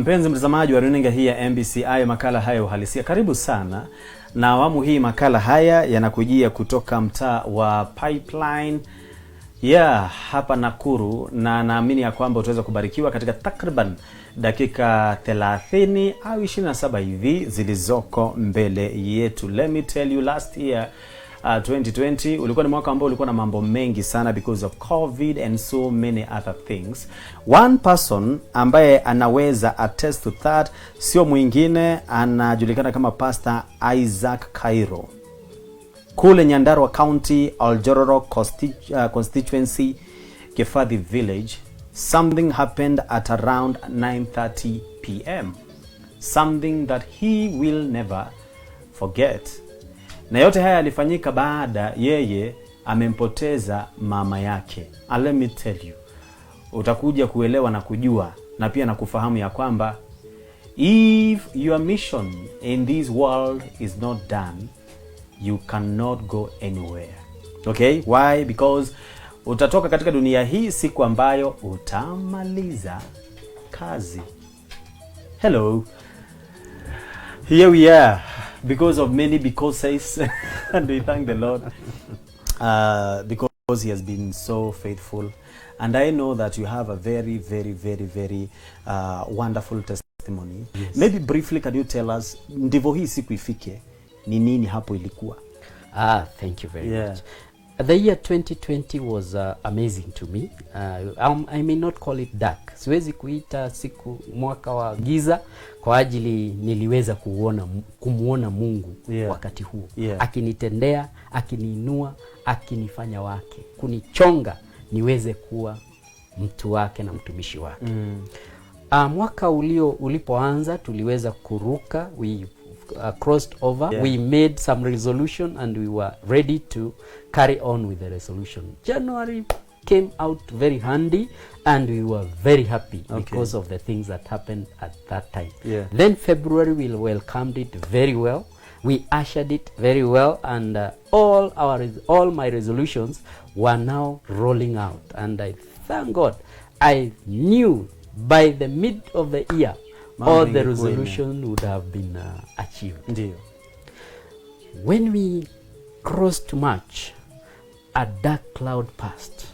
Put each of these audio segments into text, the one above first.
Mpenzi mtazamaji wa runinga hii ya MBCI, makala haya Uhalisia, karibu sana. Na awamu hii makala haya yanakujia kutoka mtaa wa Pipeline hapa Nakuru, na naamini ya kwamba utaweza kubarikiwa katika takriban dakika 30 au 27 hivi zilizoko mbele yetu. Let me tell you, last year 2020 ulikuwa ni mwaka ambao ulikuwa na mambo mengi sana because of COVID and so many other things. One person ambaye anaweza attest to that sio mwingine, anajulikana kama Pastor Isaac Kairu. Kule Nyandarua County, Oljororo constituency, Kefadhi village, something happened at around 9:30 p.m. Something that he will never forget. Na yote haya yalifanyika baada yeye amempoteza mama yake. And let me tell you, utakuja kuelewa na kujua na pia na kufahamu ya kwamba if your mission in this world is not done, you cannot go anywhere. Okay? Why? Because utatoka katika dunia hii siku ambayo utamaliza kazi. Hello. Here we are. Because of many becauses, and we thank the Lord because he has been so faithful. And I know that you have a very, very, very, very wonderful testimony. Yes. Maybe briefly, can you tell us, ndivyo hii siku ifike, ni nini hapo ilikuwa? Thank you very much. The year 2020 was amazing to me. I may not call it dark. Siwezi kuita siku mwaka wa giza kwa ajili niliweza kumuona Mungu wakati huo. Akinitendea, akiniinua, akinifanya wake, kunichonga niweze kuwa mtu wake na mtumishi wake. Mwaka ulipoanza tuliweza kuruka, we crossed over. We made some resolution and we were ready to carry on with the resolution. January came out very handy and we were very happy because of the things that happened at that time. Then February we welcomed it very well. We ushered it very well, and all my resolutions were now rolling out, and I thank God. I knew by the mid of the year all the resolution would have been achieved. When we crossed March, a dark cloud passed.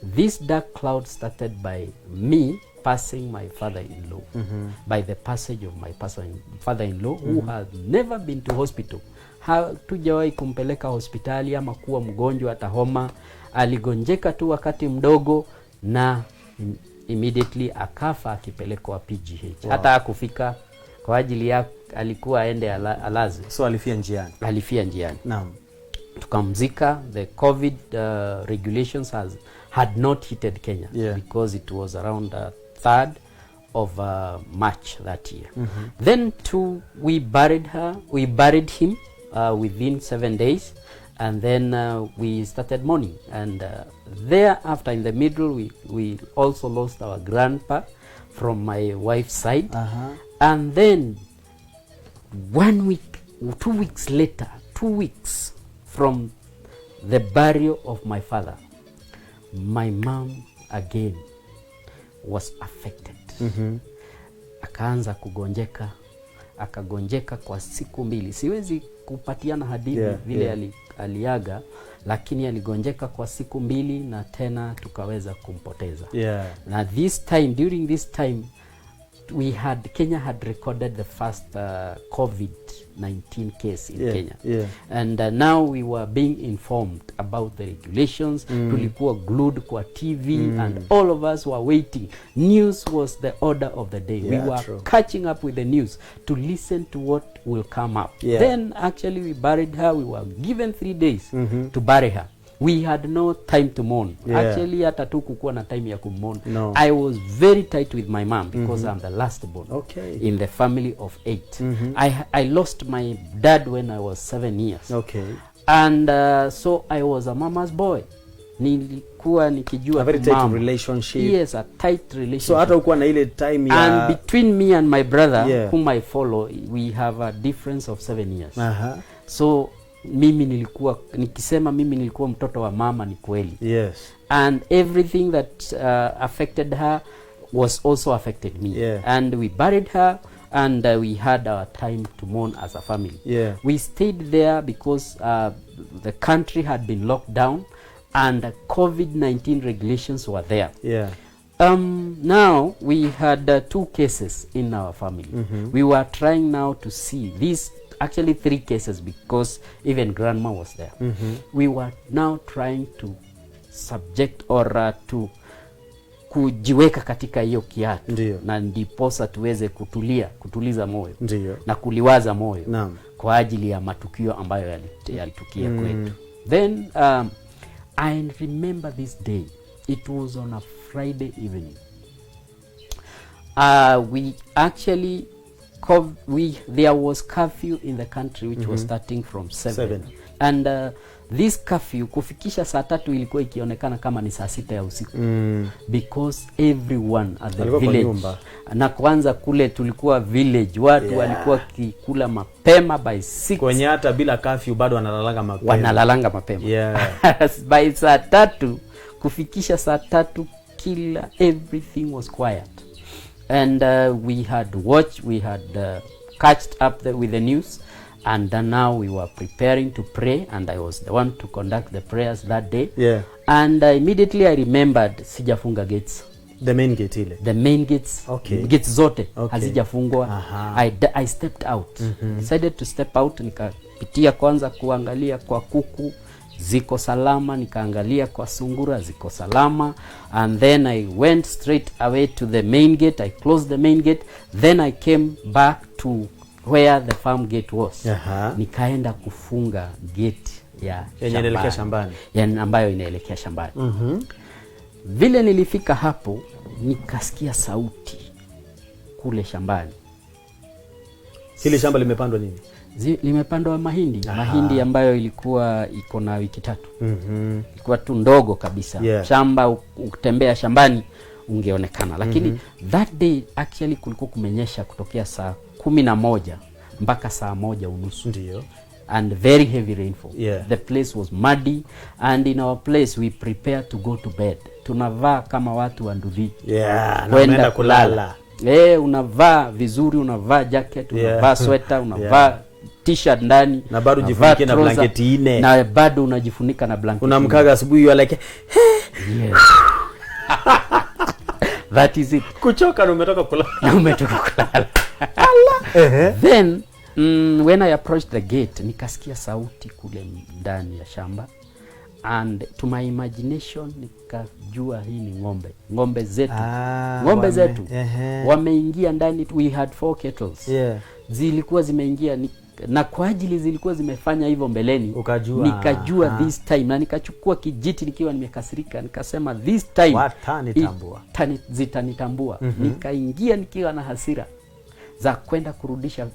This dark cloud started by me passing my father-in-law, by the passage of my father-in-law, who had never been to hospital. Hatujawahi kumpeleka hospitali ama kuwa mgonjwa hata homa. Aligonjeka tu wakati mdogo na immediately akafa akipelekwa PGH. Hata hakufika kwa ajili ya alikuwa aende alazi. So alifia njiani. Naam. Tukamzika. The COVID regulations had not hit Kenya because it was around 3rd of March that year. Then we buried him within 7 days, and then we started mourning, and thereafter in the middle we also lost our grandpa from my wife's side. And then 1 week, 2 weeks later, 2 weeks from the burial of my father, my mom again was affected. Akaanza kugonjeka, akagonjeka kwa siku 2. Siwezi kupatiana hadithi vile aliaga, lakini aligonjeka kwa siku 2 na tena tukaweza kumpoteza. Na during this time Kenya had recorded the first COVID-19 case in Kenya. And now we were being informed about the regulations. Tulikuwa glued kwa TV and all of us were waiting. News was the order of the day. We were catching up with the news to listen to what will come up. Then actually we buried her. We were given 3 days to bury her. We had no time to mourn. Actually, hata tu kukuwa na time ya kumourn. I was very tight with my mom because I'm the last born in the family of 8. I lost my dad when I was 7 years. And so I was a mama's boy. Nilikuwa nikijua a very tight relationship. Yes, a tight relationship. So hata ukuwa na ile time ya... And between me and my brother, whom I follow, we have a difference of 7 years. So nikisema mimi nilikuwa mtoto wa mama ni kweli. Yes. And everything that affected her was also affected me. Yeah. And we buried her, and we had our time to mourn as a family. Yeah. We stayed there because the country had been locked down and COVID-19 regulations were there. Yeah. Now we had 2 cases in our family. We were trying now to see these, actually 3 cases, because even grandma was there. We were now trying to subject or to kujiweka katika hiyo kiatu. Ndiyo. Na ndiposa tuweze kutuliza moyo. Ndiyo. Na kuliwaza moyo. Naam. Kwa ajili ya matukio ambayo yalitukia kwetu. Then I remember this day. It was on a Friday evening. We actually there was curfew in the country which was starting from 7. And this curfew kufikisha saa 3 ilikuwa ikionekana kama ni saa 6 ya usiku. Because everyone at the village, na kwanza kule tulikuwa village, watu walikuwa kikula mapema by 6. Kwenye hata bila curfew bado wanalalanga mapema. By saa 3 kufikisha saa 3 everything was quiet. And we had watched, we had catched up with the news, and then now we were preparing to pray, and I was the one to conduct the prayers that day. And immediately I remembered sijafunga gates. The main gate ile. The main gates. Gates zote hazijafungwa. I stepped out. Decided to step out, nikapitia kwanza kuangalia kwa kuku ziko salama, nikaangalia kwa sungura ziko salama, and then I went straight away to the main gate. I closed the main gate, then I came back to where the farm gate was. Nikaenda kufunga gate ya inaelekea shambani, ambayo inaelekea shambani. Vile nilifika hapo nikasikia sauti kule shambani. Hili shamba limepandwa nini? Limepandwa mahindi. Mahindi ambayo ilikuwa iko na wiki 3. Ilikuwa tu ndogo kabisa. Shamba, ukitembea shambani ungeonekana. Lakini that day actually kulikuwa kumenyesha kutokea saa 11 mpaka saa 1:30. Ndio. And very heavy rainfall. The place was muddy, and in our place we prepare to go to bed. Tunavaa kama watu wa Nduthi. Kwenda kulala. Unavaa vizuri, unavaa jacket, unavaa sweater, unavaa t-shirt ndani, na bado ujifunike na blanketi 4. Na bado unajifunika na blanketi. Unamkaga asubuhi you like that is it. Kuchoka na umetoka kulala. Then when I approached the gate, nikasikia sauti kule ndani ya shamba, and to my imagination nikajua hii ni ng'ombe zetu. Ng'ombe zetu wameingia ndani. We had 4 kettles. Zilikuwa zimeingia, na kwa ajili zilikuwa zimefanya hivyo mbeleni. Nikajua this time, na nikachukua kijiti nikiwa nimekasirika, nikasema this time zitanitambua. Nikaingia nikiwa na hasira za kwenda kurudisha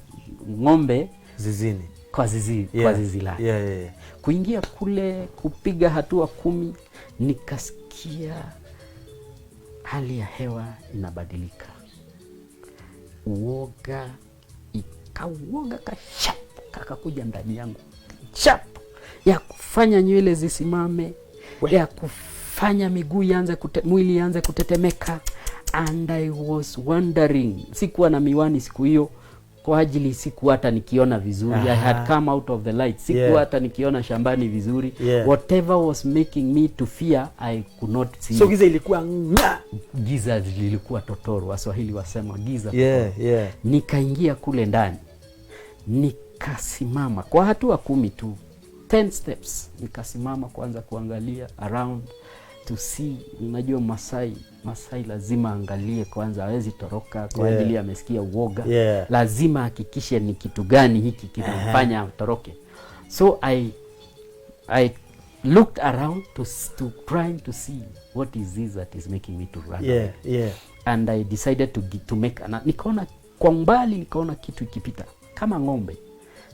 ng'ombe zizini, kwa zizi lake. Kuingia kule, kupiga hatua 10, nikasikia hali ya hewa inabadilika. Uoga kakakuja ndani yangu. Ya kufanya nywele zisimame, ya kufanya miguu mwili ianze kutetemeka. And I was wondering, sikuwa na miwani siku hiyo kwa ajili siku hata nikiona vizuri. I had come out of the light. Siku hata nikiona shambani vizuri. Whatever was making me to fear, I could not see. So giza ilikuwa giza lilikuwa totoro. Waswahili wasema giza totoro. Nikaingia kule ndani. Nikasimama kwa hatua 10 tu, 10 steps. Nikasimama kwanza kuangalia around to see. Unajua Masai lazima angalie kwanza, hawezi toroka kwa ajili amesikia uoga. Lazima hakikishe ni kitu gani hiki kinamfanya toroke. So I looked around to trying to see what is this that is making me to run away. And I decided to make nikaona kwa mbali, nikaona kitu ikipita kama ng'ombe.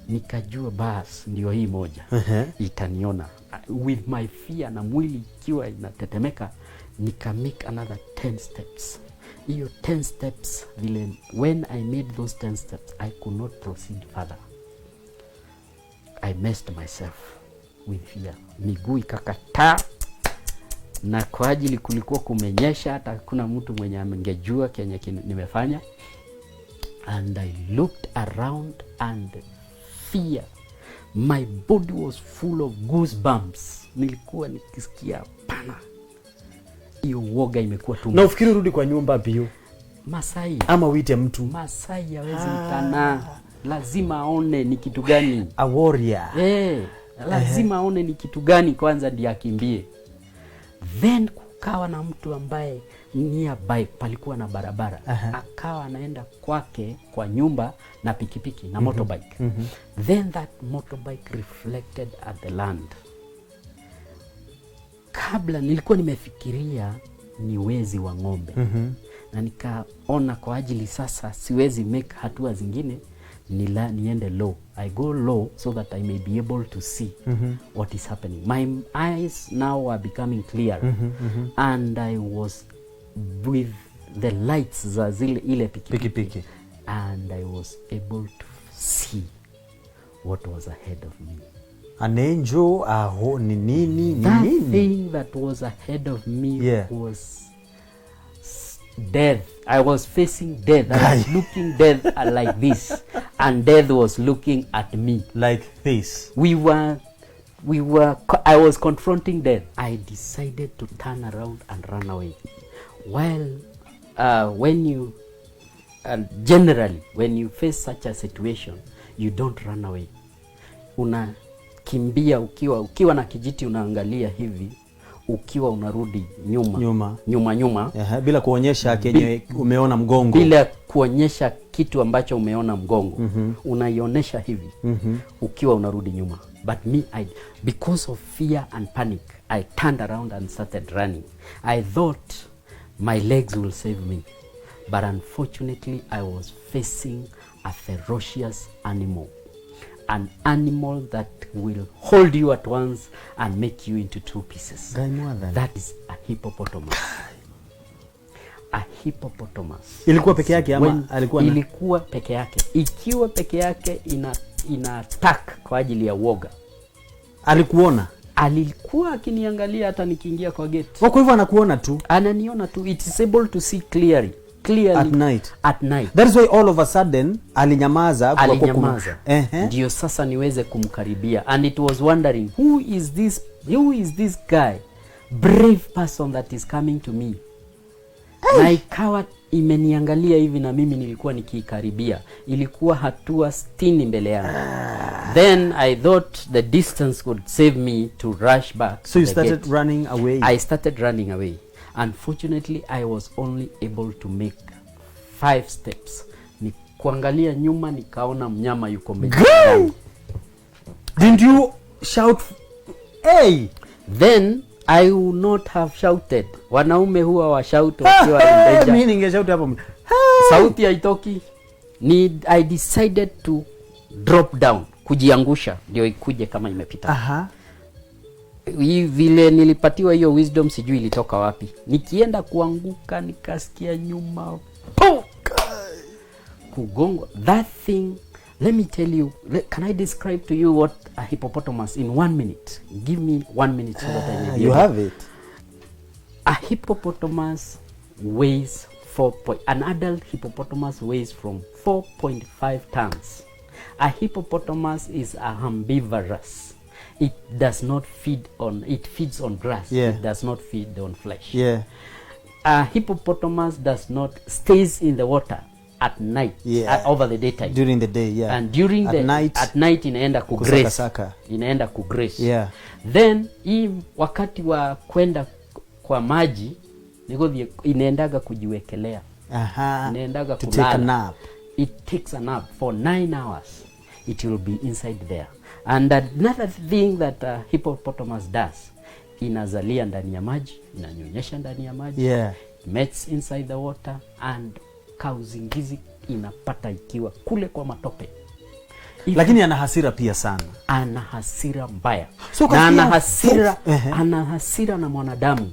Nikajua bas ndio hii moja itaniona. With my fear na mwili ikiwa inatetemeka, nika make another 10 steps. Hiyo 10 steps vile, when I made those 10 steps, I could not proceed further. I messed myself with fear. Miguu ikakataa, na kwa ajili kulikuwa kumenyesha, hata kuna mtu mwenye amengejua kenye nimefanya. And I looked around and fear, my body was full of goosebumps. Nilikuwa nikisikia pana, hiyo woga imekuwa tu. Na ufikiri rudi kwa nyumba bio Masai ama uite mtu? Masai hawezi mtana, lazima aone ni kitu gani. A warrior. Lazima aone ni kitu gani kwanza ndiye akimbie. Then kukawa na mtu ambaye nearby palikuwa na barabara. Akawa anaenda kwake kwa nyumba na pikipiki na motorbike. Then that motorbike reflected at the land. Kabla nilikuwa nimefikiria ni wezi wa ng'ombe. Na nikaona kwa ajili sasa siwezi make hatua zingine, niende low. I go low so that I may be able to see what is happening. My eyes now are becoming clear. And I was with the lights za ile pikipiki. And I was able to see what was ahead of me. An angel, nini? That thing that was ahead of me was death. I was facing death. I was looking death like this, and death was looking at me like this. I was confronting death. I decided to turn around and run away. While generally when you face such a situation, you don't run away. Unakimbia ukiwa na kijiti, unaangalia hivi ukiwa unarudi nyuma. Bila kuonyesha kenye umeona mgongo. Bila kuonyesha kitu ambacho umeona mgongo. Unaionyesha hivi ukiwa unarudi nyuma. But me, because of fear and panic, I turned around and started running. I thought my legs will save me. But unfortunately, I was facing a ferocious animal. An animal that will hold you at once and make you into two pieces. That is a hippopotamus. A hippopotamus. Ilikuwa peke yake ama alikuwa na? Ilikuwa peke yake. Ikiwa peke yake ina attack kwa ajili ya woga. Alikuona? Alikuwa akiniangalia hata nikiingia kwa gate. Kwa hivyo anakuona tu? Ananiona tu. It is able to see clearly at night. That is why all of a sudden alinyamaza. Ndio sasa niweze kumkaribia. And it was wondering, who is this guy, brave person that is coming to me? Na ikawa imeniangalia hivi na mimi nilikuwa nikikaribia. Ilikuwa hatua 60 mbele yangu. Then I thought the distance could save me to rush back. So you started running away? I started running away. Unfortunately, I was only able to make 5 steps. Ni kuangalia nyuma nikaona mnyama yuko mbele yangu. Didn't you shout, hey? Then I would not have shouted. Wanaume huwa wa shout wakiwa in danger. Mimi ningeshout hapo. Sauti haitoki. I decided to drop down, kujiangusha ndio ikuje kama imepita. Vile nilipatiwa hiyo wisdom sijui ilitoka wapi. Nikienda kuanguka nikasikia nyuma kugongo. That thing, let me tell you, can I describe to you what a hippopotamus in 1 minute? Give me 1 minute so that I may you have it. A hippopotamus weighs an adult hippopotamus weighs from 4.5 tons. A hippopotamus is a herbivorous. It feeds on grass. It does not feed on flesh. A hippopotamus does not stays in the water at night, over the daytime. During the day, and during at night inaenda kugrace. Then wakati wa kwenda kwa maji inaendaga kujiwekelea. Inaendaga to take a nap. It takes a nap for 9 hours. It will be inside there. And another thing that hippopotamus does, inazalia ndani ya maji, inanyonyesha ndani ya maji. Mates inside the water, and kauzingizi inapata ikiwa kule kwa matope. Lakini ana hasira pia sana. Ana hasira mbaya. Na ana hasira na mwanadamu.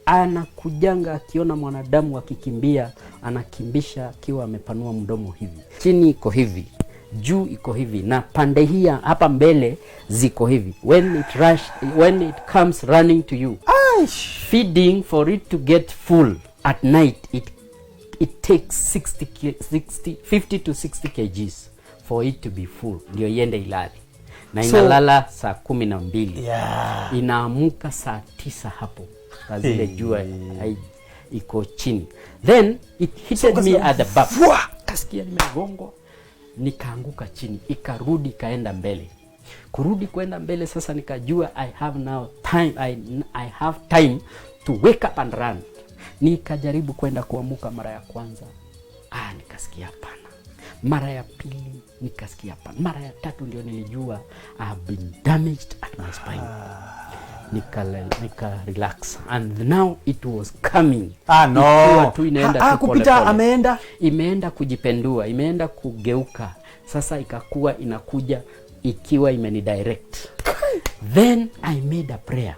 Anakujanga akiona mwanadamu akikimbia, anakimbisha akiwa amepanua mdomo hivi. Chini iko hivi, juu iko hivi, na pande hii hapa mbele ziko hivi. When it comes running to you, Feeding, for it to get full at night, it takes 50 to 60 kgs for it to be full ndio iende ilale. Na inalala saa 12. Inaamuka saa 9 hapo. Kazile jua iko chini. Then it hit me at the back. Kasikia nimegongwa, nikaanguka chini, ikarudi kaenda mbele. Kurudi kwenda mbele sasa nikajua I have time to wake up and run. Nikajaribu kwenda kuamuka mara ya kwanza. Nikasikia hapana. Mara ya pili nikasikia hapana. Mara ya tatu ndio nilijua I have been damaged at my spine. Nika relax and now it was coming. No. Kupita imeenda kujipendua, imeenda kugeuka. Sasa ikakuwa inakuja ikiwa imenidirect. Then I made a prayer,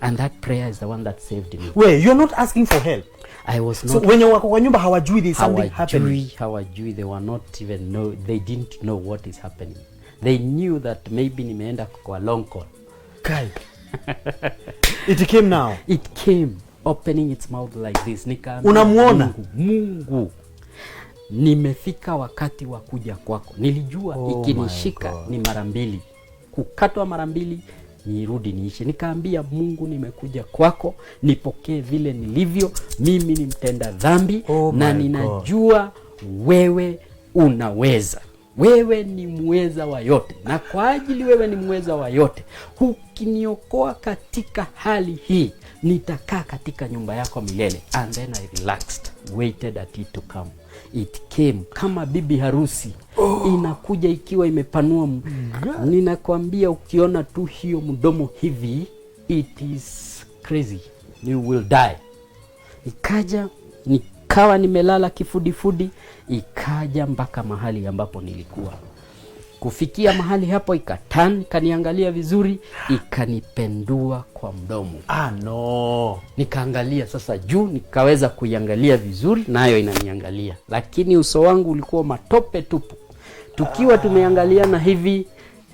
and that prayer is the one that saved me. Wait, you're not asking for help? I was not. So when you wako kwa nyumba hawajui there's something happening? Hawajui, they were not even know, they didn't know what is happening. They knew that maybe nimeenda kwa long call. Kai. It came now. It came opening its mouth like this. Unamuona? Mungu. Nimefika wakati wa kuja kwako. Nilijua ikinishika ni mara 2. Kukatwa mara 2 nirudi niishi. Nikaambia Mungu, nimekuja kwako, nipokee vile nilivyo. Mimi ni mtenda dhambi na ninajua wewe unaweza. Wewe ni muweza wa yote. Na kwa ajili wewe ni muweza wa yote, ukiniokoa katika hali hii, nitakaa katika nyumba yako milele. And then I relaxed, waited at it to come. It came kama bibi harusi. Inakuja ikiwa imepanua. Ninakwambia ukiona tu hiyo mdomo hivi, it is crazy. You will die. Ikaja, nikawa nimelala kifudifudi, ikaja mpaka mahali ambapo nilikuwa. Kufikia mahali hapo ikatan, kaniangalia vizuri, ikanipendua kwa mdomo. No. Nikaangalia sasa juu, nikaweza kuiangalia vizuri, nayo inaniangalia. Lakini uso wangu ulikuwa matope tupu. Tukiwa tumeangaliana hivi,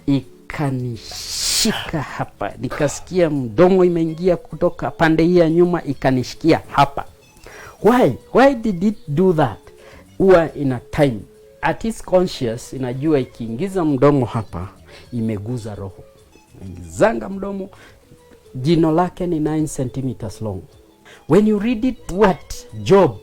ikanishika hapa. Nikasikia mdomo imeingia kutoka pande hii ya nyuma, ikanishikia hapa. Why did it do that? Huwa ina time. At its conscious, inajua ikiingiza mdomo hapa, imeguza roho. Ingizanga mdomo, jino lake ni 9 centimeters long. When you read it, what? Job,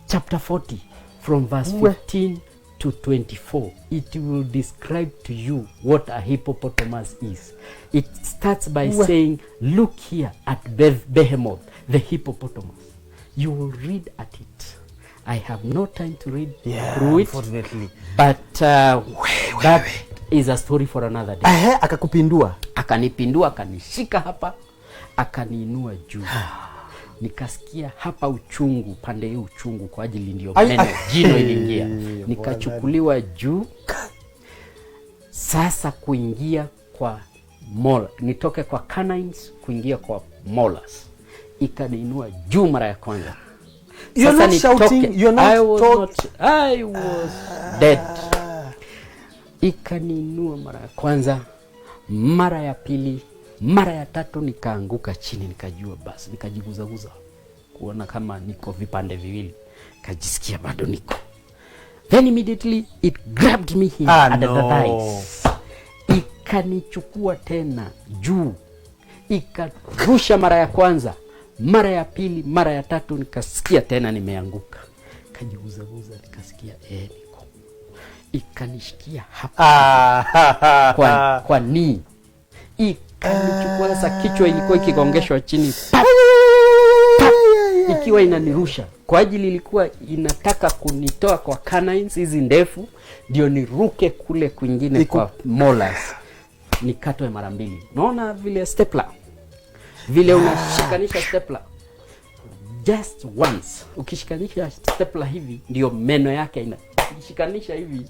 chapter 40, from verse 15 to 24, it will describe to you what a hippopotamus is. It starts by saying, look here at Behemoth, the hippopotamus. You will read at it. I have no time to read through it, unfortunately. But that is a story for another day. Akakupindua. Akanipindua, akanishika hapa, akaniinua juu. Nikasikia hapa uchungu, pande hii uchungu kwa ajili ndio meno, jino iliingia. Nikachukuliwa juu. Sasa kuingia kwa molar, nitoke kwa canines kuingia kwa molars. Ikaniinua juu mara ya kwanza. You're not shouting, you're not I was dead. Ikaniinua mara ya kwanza, mara ya pili, mara ya tatu nikaanguka chini, nikajua basi, nikajiguzaguza kuona kama niko vipande viwili, kajisikia bado niko. Then immediately it grabbed me here at the thighs. Ikanichukua tena juu, ikarusha mara ya kwanza, mara ya pili, mara ya tatu, nikasikia tena nimeanguka. Kajiguzaguza, nikasikia niko. Ikanishikia hapa kwa knee. Ikanichukua sasa, kichwa ilikuwa ikigongeshwa chini, ikiwa inanirusha. Kwa ajili ilikuwa inataka kunitoa kwa canines hizi ndefu, ndio niruke kule kwingine kwa molars. Nikatwe mara 2. Naona vile stapler. Vile unashikanisha stapler just once. Ukishikanisha stapler hivi, ndio meno yake inashikanisha hivi,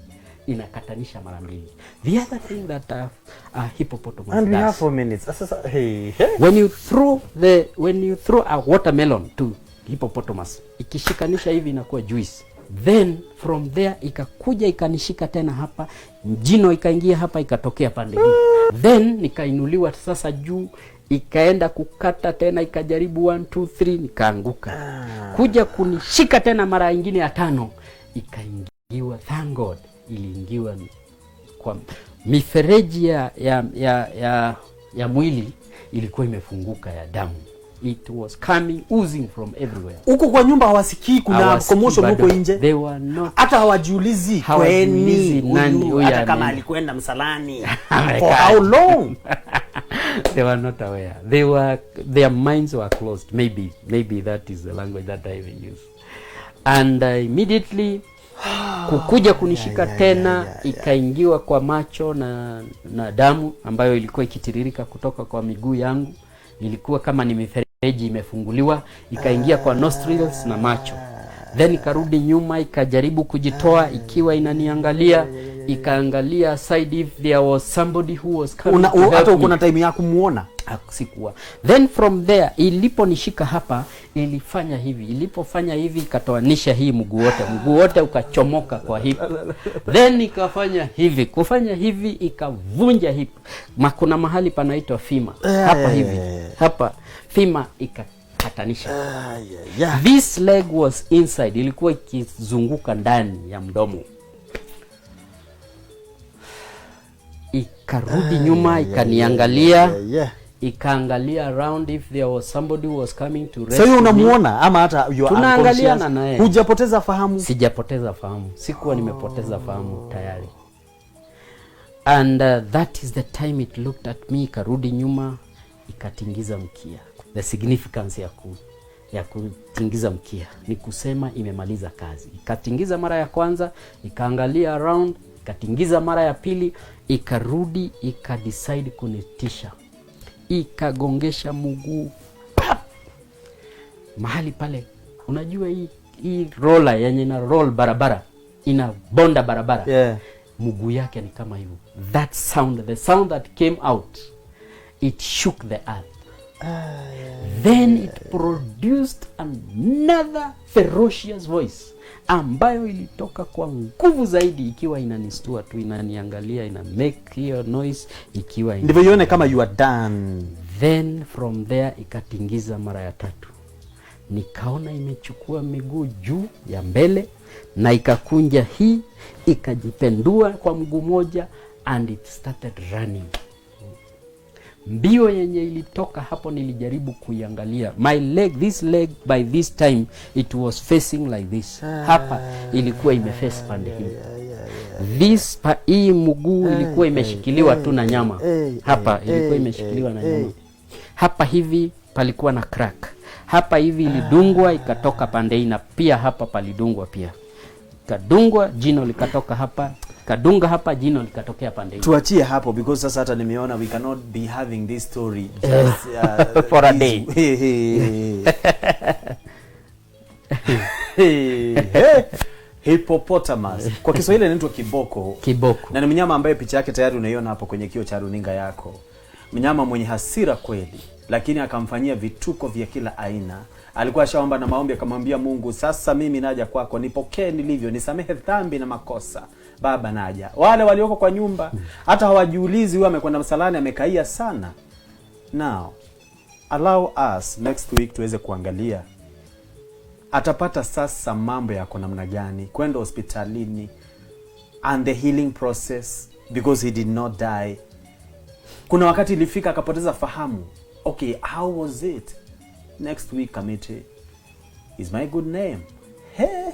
inakatanisha mara 2. The other thing that a hippopotamus and does. we have 4 minutes. Hey. When you throw a watermelon to hippopotamus, ikishikanisha hivi inakuwa juice. Then from there ikakuja ikanishika tena hapa, jino ikaingia hapa, ikatokea pande hii. Then nikainuliwa sasa juu, ikaenda kukata tena, ikajaribu 1 2 3, nikaanguka. Kuja kunishika tena mara nyingine ya 5, ikaingiwa, thank God, iliingiwa kwa mifereji ya mwili ilikuwa imefunguka ya damu. It was coming, oozing from everywhere. Huko kwa nyumba hawasikii kuna commotion huko nje. They were not, hata hawajiulizi huyu hata kama alikwenda msalani for how long. They were not aware. Their minds were closed. Maybe that is the language that I will use. And immediately kukuja kunishika tena, ikaingiwa kwa macho na damu ambayo ilikuwa ikitiririka kutoka kwa miguu yangu. Ilikuwa kama ni mifereji imefunguliwa, ikaingia kwa nostrils na macho. Then ikarudi nyuma, ikajaribu kujitoa, ikiwa inaniangalia, ikaangalia side if there was somebody who was coming to help me. Hata uko na time ya kumuona? Sikuwa. Then from there, iliponishika hapa, ilifanya hivi. Ilipofanya hivi, ikatoanisha hii mguu wote ukachomoka kwa hip. Then ikafanya hivi. Kufanya hivi, ikavunja hip. Kuna mahali panaitwa fima. Hapa hivi. Hapa fima ikakatanisha. This leg was inside. Ilikuwa ikizunguka ndani ya mdomo. Ikarudi nyuma, ikaniangalia. Ikaangalia around if there was somebody who was coming to rescue. So unamuona ama hata you are tunaangaliana naye? Hujapoteza fahamu? Sijapoteza fahamu. Sikuwa nimepoteza fahamu tayari. And that is the time it looked at me, ikarudi nyuma, ikatingiza mkia. The significance ya kutingiza mkia ni kusema imemaliza kazi. Ikatingiza mara ya kwanza, ikaangalia around, ikatingiza mara ya pili, ikarudi, ikadecide kunitisha. Ikagongesha mguu mahali pale. Unajua hii roller yenye na roll barabara, ina bonda barabara. Mguu yake ni kama hivyo. That sound, the sound that came out, it shook the earth. Then it produced another ferocious voice ambayo ilitoka kwa nguvu zaidi, ikiwa inanistua tu, inaniangalia, ina make hiyo noise, ikiwa ndivyo ione kama you are done. Then from there ikatingiza mara ya 3. Nikaona imechukua miguu juu ya mbele na ikakunja hii, ikajipendua kwa mguu moja, and it started running. Mbio yenye ilitoka hapo, nilijaribu kuiangalia. My leg, this leg by this time it was facing like this. Hapa ilikuwa imeface pande hii. Hii mguu ilikuwa imeshikiliwa tu na nyama. Hapa ilikuwa imeshikiliwa na nyama. Hapa hivi palikuwa na crack. Hapa hivi ilidungwa, ikatoka pande hii, na pia hapa palidungwa pia. Kadungwa, jino likatoka hapa. Kadunga hapa, jino likatokea pande hii. Tuachie hapo because sasa hata nimeona we cannot be having this story just for a day. Hippopotamus. Kwa Kiswahili inaitwa kiboko. Kiboko. Na ni mnyama ambaye picha yake tayari unaiona hapo kwenye kioo cha runinga yako. Mnyama mwenye hasira kweli, lakini akamfanyia vituko vya kila aina. Alikuwa ashaomba na maombi, akamwambia Mungu, sasa mimi naja kwako, nipokee nilivyo, nisamehe dhambi na makosa. Baba naja. Wale walioko kwa nyumba hata hawajiulizi huyu amekwenda msalani, amekaia sana. Now, allow us next week tuweze kuangalia atapata sasa mambo yako namna gani, kwenda hospitalini, and the healing process, because he did not die. Kuna wakati ilifika akapoteza fahamu. Okay, how was it? Next week, committee. Is my good name. Hey.